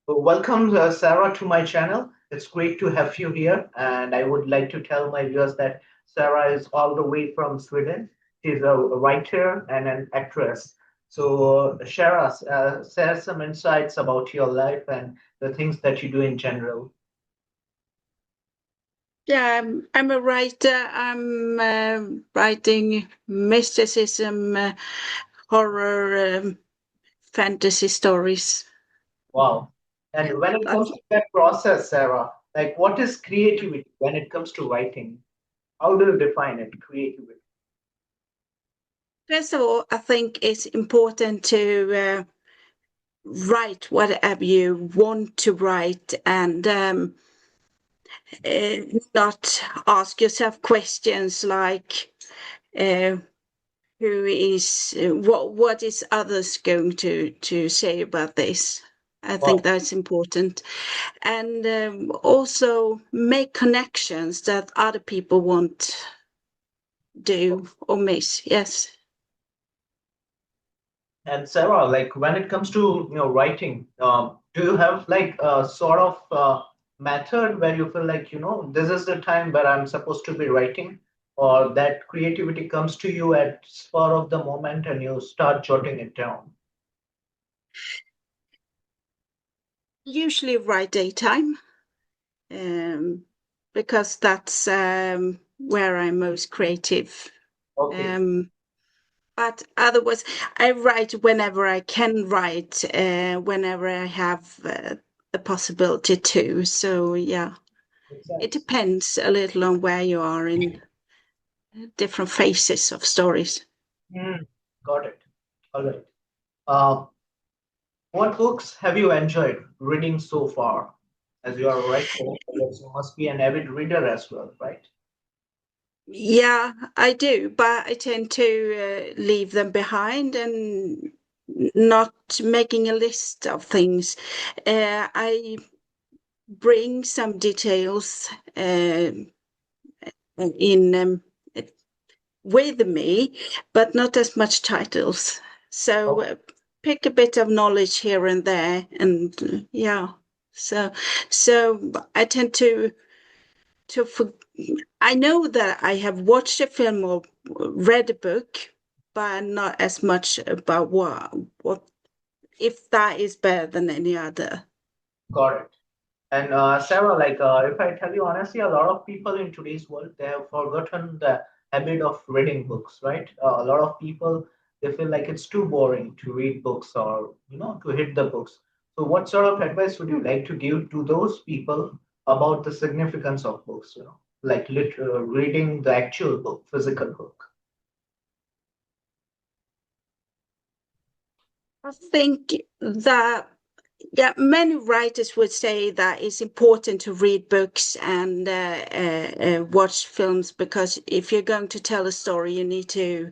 Welcome, Sarah, to my channel. It's great to have you here, and I would like to tell my viewers that Sarah is all the way from Sweden. She's a writer and an actress. So, share some insights about your life and the things that you do in general. Yeah, I'm a writer. I'm writing mysticism, horror, fantasy stories. Wow. Yeah, And when it comes that's to that process, Sarah, like what is creativity when it comes to writing? How do you define it, creativity? first of all, I think it's important to write whatever you want to write and not ask yourself questions like uh, what is others going to say about this. I think Wow. that's important. And also make connections that other people won't do or miss. Yes. And Sarah, like when it comes to writing, do you have like a sort of method where you feel like this is the time where I'm supposed to be writing, or that creativity comes to you at spur of the moment and you start jotting it down? Usually write daytime, um, because that's where I'm most creative. Okay, Um, but otherwise, I write whenever I can write, whenever I have the possibility to. So yeah, makes it sense. depends a little on where you are in different phases of stories. Hmm, got it. All right. Uh, what books have you enjoyed reading so far? As you are a writer, I guess you must be an avid reader as well, right? Yeah, I do, but I tend to leave them behind and not making a list of things. I bring some details in with me, but not as much titles. So pick a bit of knowledge here and there, and yeah. So so I tend to for, I know that I have watched a film or read a book, but not as much about what if that is better than any other. Got it. And Sarah, like if I tell you honestly, a lot of people in today's world they have forgotten the habit of reading books, right? A lot of people they feel like it's too boring to read books or to hit the books. So, what sort of advice would you like to give to those people about the significance of books? Like reading the actual book, physical book. I think that yeah, many writers would say that it's important to read books and watch films because if you're going to tell a story, you need to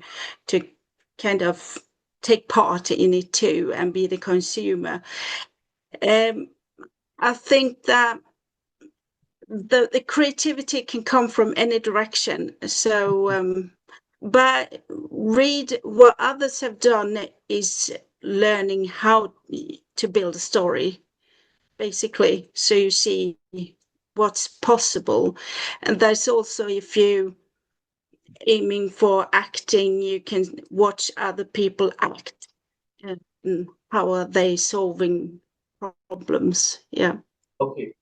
kind of take part in it too and be the consumer. Um, I think that the creativity can come from any direction. So, but read what others have done is learning how to build a story, basically. So you see what's possible. And there's also, if you aiming for acting, you can watch other people act and how are they solving problems. Yeah. Okay.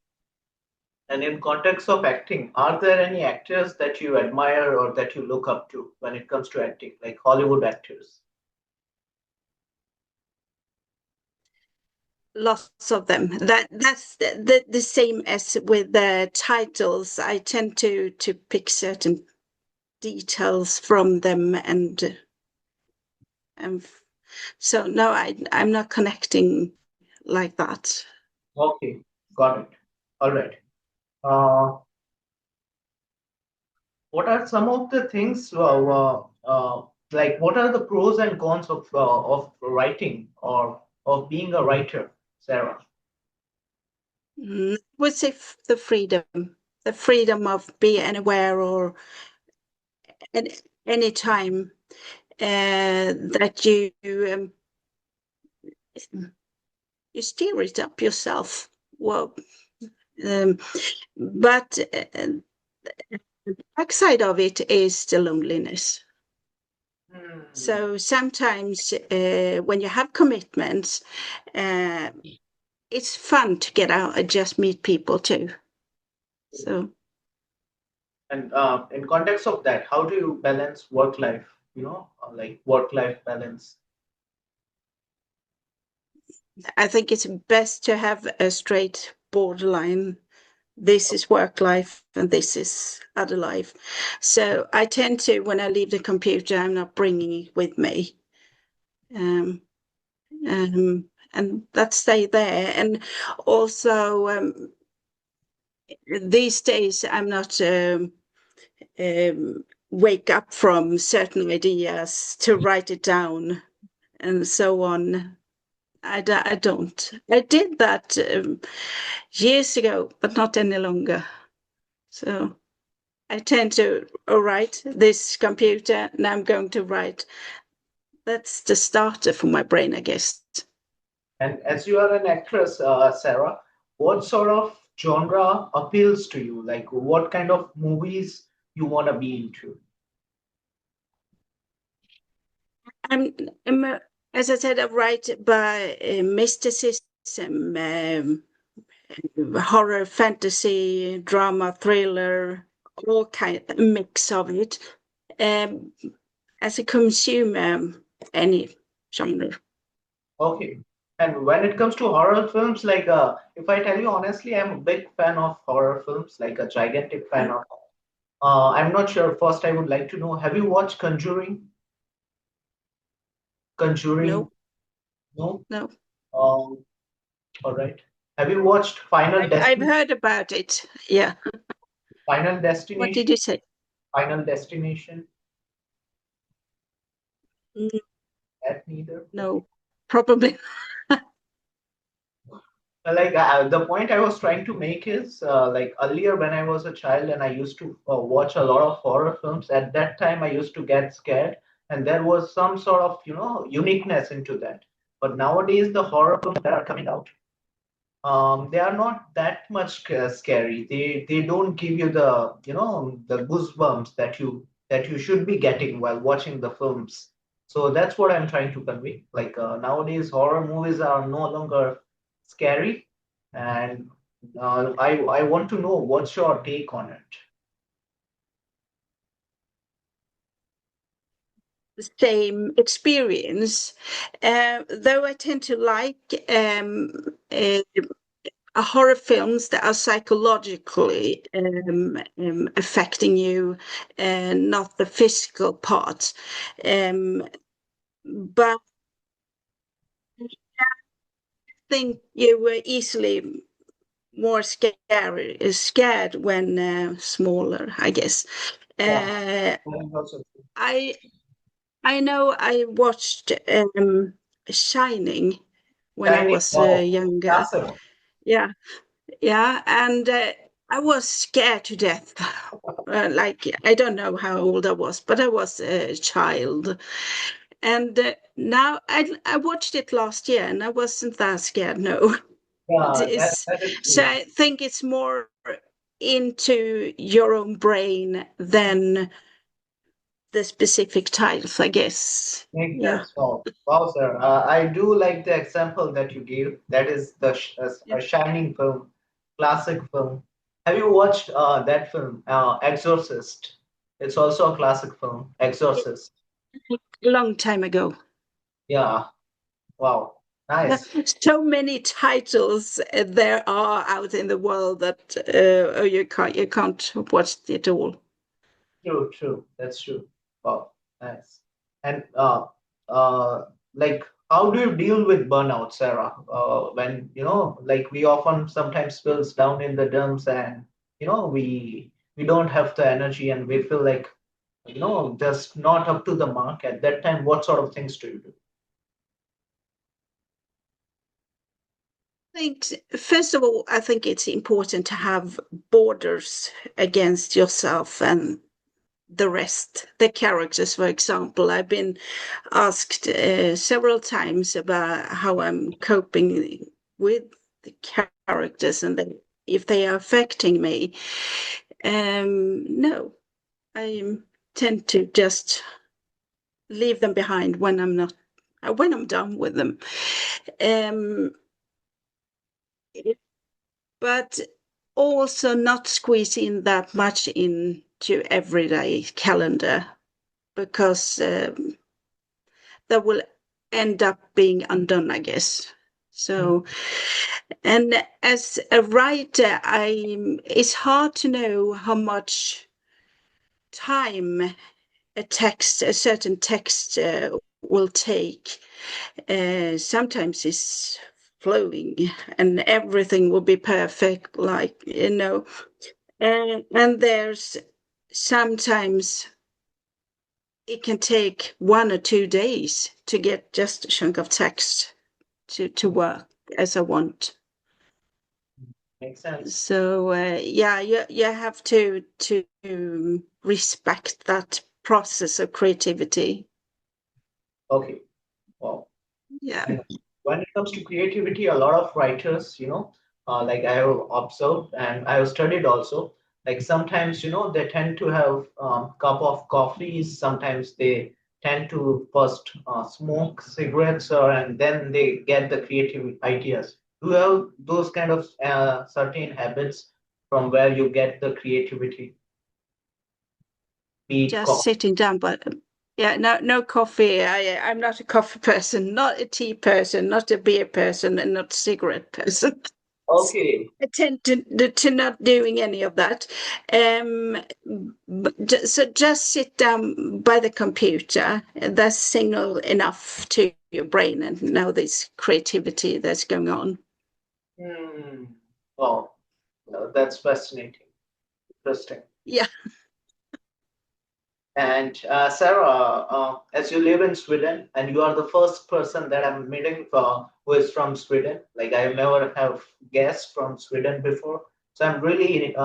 And in context of acting, are there any actors that you admire or that you look up to when it comes to acting, like Hollywood actors? Lots of them. That's the same as with the titles. I tend to pick certain details from them and so no, I'm not connecting like that. Okay, got it. All right. Uh, what are some of the things, like what are the pros and cons of writing or of being a writer, Sarah? Would say the freedom of be anywhere or at any time that you you steer it up yourself. Well, um, but the backside of it is the loneliness. Hmm. So sometimes when you have commitments, uh, it's fun to get out and just meet people too. So And in context of that, how do you balance work life? Like work life balance. I think it's best to have a straight borderline. This is work life and this is other life. So I tend to, when I leave the computer, I'm not bringing it with me. Um, and that stay there. And also, these days, I'm not wake up from certain ideas to write it down and so on. I don't. I did that years ago, but not any longer. So I tend to write this computer, and I'm going to write. That's the starter for my brain, I guess. And as you are an actress, Sarah, what sort of genre appeals to you? Like, what kind of movies you want to be into? I'm, I'm as I said, I write by mysticism, horror, fantasy, drama, thriller, all kind mix of it. Um, as a consumer, any genre. Okay. And when it comes to horror films, like, if I tell you honestly, I'm a big fan of horror films, like a gigantic fan Mm, of. I'm not sure. First, I would like to know, have you watched Conjuring? Conjuring? no, No? no. Um, all right. Have you watched I've heard about it. Yeah. Final What Destination? did you say? Final Destination? Mm, That neither. Okay. no, probably. Like the point I was trying to make is like earlier when I was a child and I used to watch a lot of horror films. At that time, I used to get scared, and there was some sort of uniqueness into that. But nowadays, the horror films that are coming out, they are not that much scary. They don't give you the goosebumps that you should be getting while watching the films. So that's what I'm trying to convey. Like nowadays, horror movies are no longer scary, and I want to know what's your take on it. Same experience, though I tend to like horror films that are psychologically affecting you, and not the physical part. But I think you were easily more scared when smaller, I guess. Yeah, Uh, that's also true. I I know I watched Shining when I Shining, was wow, younger. classic. Yeah, yeah, and I was scared to death. Like I don't know how old I was, but I was a child. And now I watched it last year, and I wasn't that scared. No, it Yeah, is. that is So true. I think it's more into your own brain than the specific titles, I guess. Makes Yeah. sense. Wow, wow, sir. I do like the example that you gave. That is Yeah. a shining film, classic film. Have you watched that film, Exorcist? It's also a classic film, Exorcist. A long time ago. Yeah. Wow. Yeah, Nice. so many titles there are out in the world that oh, you can't watch it all. True. True. That's true. Wow. Nice. And uh, like, how do you deal with burnout, Sarah? When like we often sometimes spills down in the dumps, and we don't have the energy, and we feel like just not up to the mark. At that time, what sort of things do you do? First of all, I think it's important to have borders against yourself and the rest, the characters, for example. I've been asked several times about how I'm coping with the characters and if they are affecting me. No, I tend to just leave them behind when I'm done with them. Um, but also not squeeze in that much into everyday calendar, because that will end up being undone, I guess. So, and as a writer, it's hard to know how much time a certain text will take. Sometimes it's flowing and everything will be perfect, like, and there's sometimes it can take 1 or 2 days to get just a chunk of text to work as I want. Makes sense. So yeah, you have to respect that process of creativity. Okay. Wow. Yeah, And when it comes to creativity, a lot of writers, like I have observed and I have studied also, like sometimes, they tend to have cup of coffees. Sometimes they tend to first smoke cigarettes, and then they get the creative ideas. Do you have those kind of certain habits from where you get the creativity? Be it just coffee. sitting down, but yeah, no coffee. I'm not a coffee person, not a tea person, not a beer person, and not a cigarette person. Okay. I tend to not doing any of that. Um, so just sit down by the computer. That's signal enough to your brain and know this creativity that's going on. Hmm. Wow. That's fascinating. Interesting. Yeah, And Sarah, as you live in Sweden, and you are the first person that I'm meeting who is from Sweden. Like I never have guests from Sweden before, so I'm really,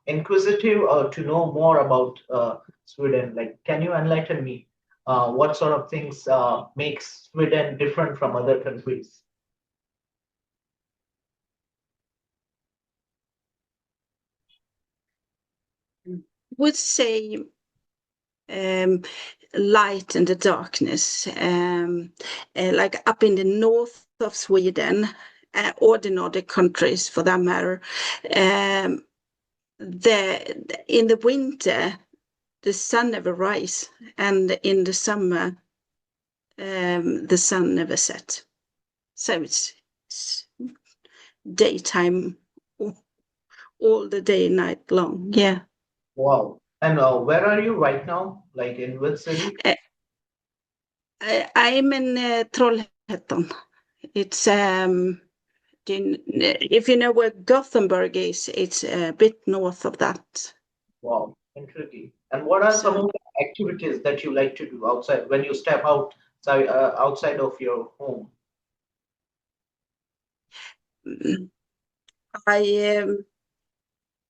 inquisitive to know more about Sweden. Like, can you enlighten me? What sort of things makes Sweden different from other countries? would say um, light and the darkness, like up in the north of Sweden, or the Nordic countries for that matter. Um, in the winter, the sun never rise, and in the summer, the sun never set. So it's daytime all the day, night long. Yeah. Wow. And where are you right now? Like in which city? Uh, I'm in Trollhättan. It's if you know where Gothenburg is, it's a bit north of that. Wow, intriguing. And what are some So of the activities that you like to do outside when you step outside of your home? mm, I um,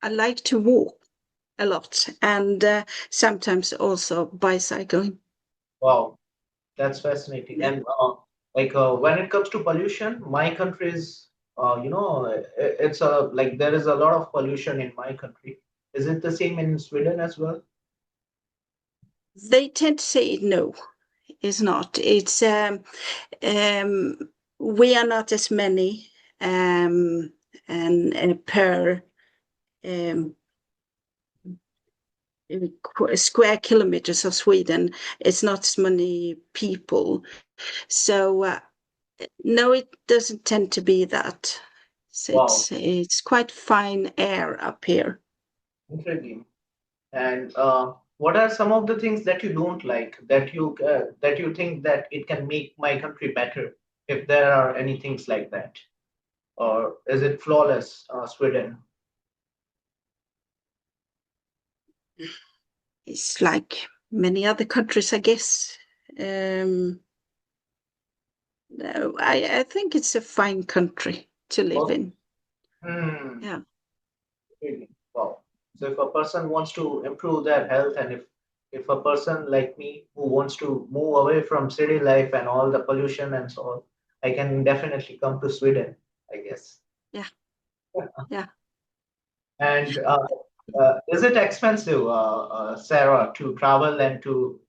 I like to walk a lot, and sometimes also bicycling. Wow, that's fascinating. Yeah. And when it comes to pollution, my country is, it's like there is a lot of pollution in my country. Is it the same in Sweden as well? They tend to say no, it's not. It's um, we are not as many, and per um, square kilometers of Sweden, it's not as many people. So no, it doesn't tend to be that. So Wow, it's quite fine air up here. intriguing. And what are some of the things that you don't like that you think that it can make my country better, if there are any things like that, or is it flawless, Sweden? It's like many other countries, I guess. Um, no, I think it's a fine country to live Oh, in. hmm, Yeah. really? Wow. So if a person wants to improve their health, and if a person like me who wants to move away from city life and all the pollution and so on, I can definitely come to Sweden. I guess. Yeah, yeah. And is it expensive, Sarah, to travel and to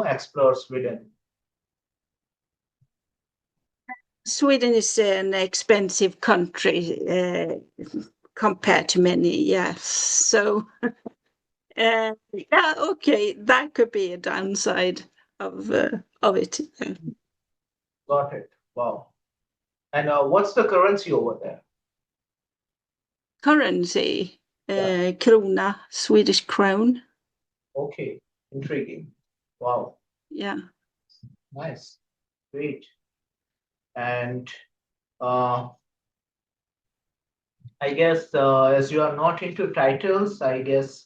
explore Sweden? Sweden is an expensive country compared to many, yes. So, yeah, okay, that could be a downside of it. Got it. Wow. And what's the currency over there? Currency, Yeah. krona, Swedish crown. Okay. Intriguing. Wow. Yeah. Nice. Great. And uh, I guess as you are not into titles, I guess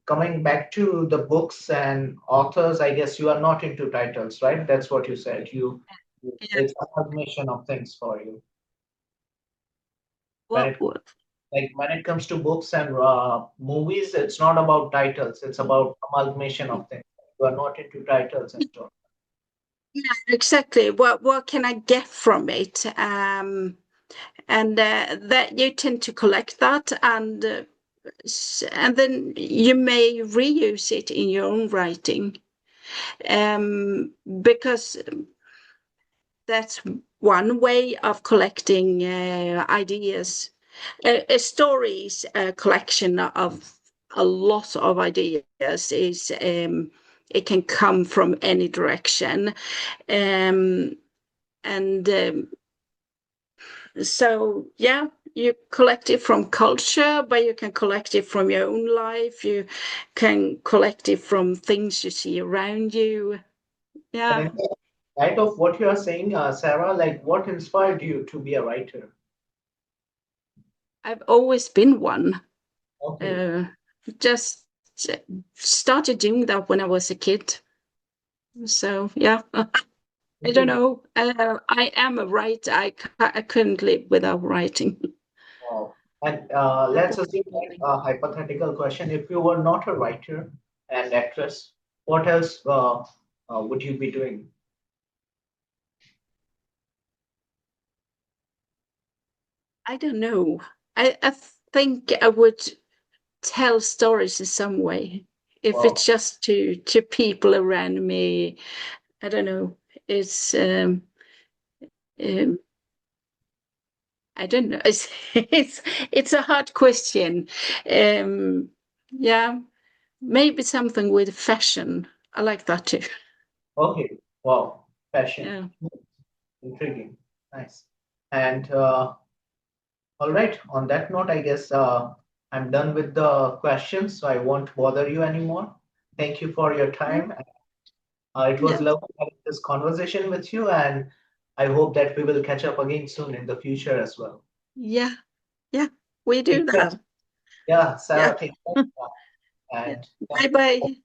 coming back to the books and authors, I guess you are not into titles, right? That's what you said. Yeah. It's a combination of things for you. When What, it what? when it comes to books and movies, it's not about titles. It's about amalgamation of things. You are not into titles and so on. Yeah, exactly. What can I get from it? And that you tend to collect that, and then you may reuse it in your own writing, because that's one way of collecting ideas. A story is a collection of a lot of ideas. Is It can come from any direction, um, and so yeah, you collect it from culture, but you can collect it from your own life. You can collect it from things you see around you. And Yeah, in light of what you are saying, Sarah, like what inspired you to be a writer? I've always been one. Okay. Uh, just started doing that when I was a kid. So yeah, I don't Intriguing. know. I am a writer. I couldn't live without writing. Wow. And I've let's always assume been like like a hypothetical question. If you were not a writer and actress, what else would you be doing? I don't know. I think I would tell stories in some way. If Wow. it's just to people around me, I don't know. It's um I don't know. It's a hard question. Yeah, maybe something with fashion. I like that too. Okay. Wow. Passion. Yeah. Intriguing. Nice. And all right. On that note, I guess I'm done with the questions, so I won't bother you anymore. Thank you for your Yeah. time. It was Yeah. lovely having this conversation with you, and I hope that we will catch up again soon in the future as well. Yeah. Yeah. We do Take care. that. Yeah, Yeah. Sarah, take care. Yeah. And Bye bye.